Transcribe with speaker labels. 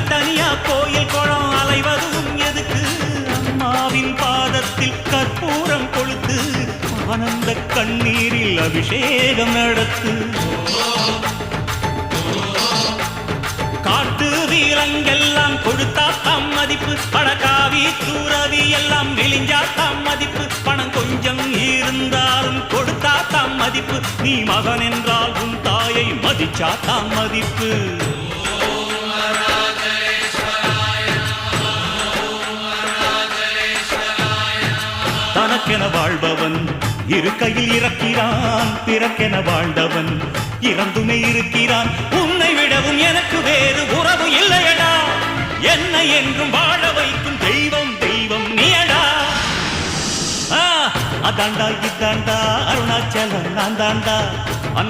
Speaker 1: தனித்தனியா கோயில் குளம் அலைவதும் எதுக்கு? அம்மாவின் பாதத்தில் கற்பூரம் கொளுத்து ஆனந்த கண்ணீரில் அபிஷேகம் நடத்து. காட்டு வீரங்கெல்லாம் கொடுத்தா தாம் மதிப்பு, படகாவி தூரவி எல்லாம் விழிஞ்சா தாம் மதிப்பு. பணம் கொஞ்சம் இருந்தாலும் கொடுத்தா தாம் மதிப்பு, நீ மகன் என்றால் உன் தாயை மதிச்சா தாம் மதிப்பு. தனக்கென வாழ்பவன் இருக்கையில் இறக்கிறான், பிறக்கென வாழ்ந்தவன் இறந்துமே இருக்கிறான். உன்னை விடவும் எனக்கு வேறு உறவு இல்லையடா, என்னை என்றும் வாழ வைக்கும் தெய்வம் தெய்வம் நீயடா. அதாண்டா இதாண்டா அருணாச்சலம் நான் தாண்டா. அன்னை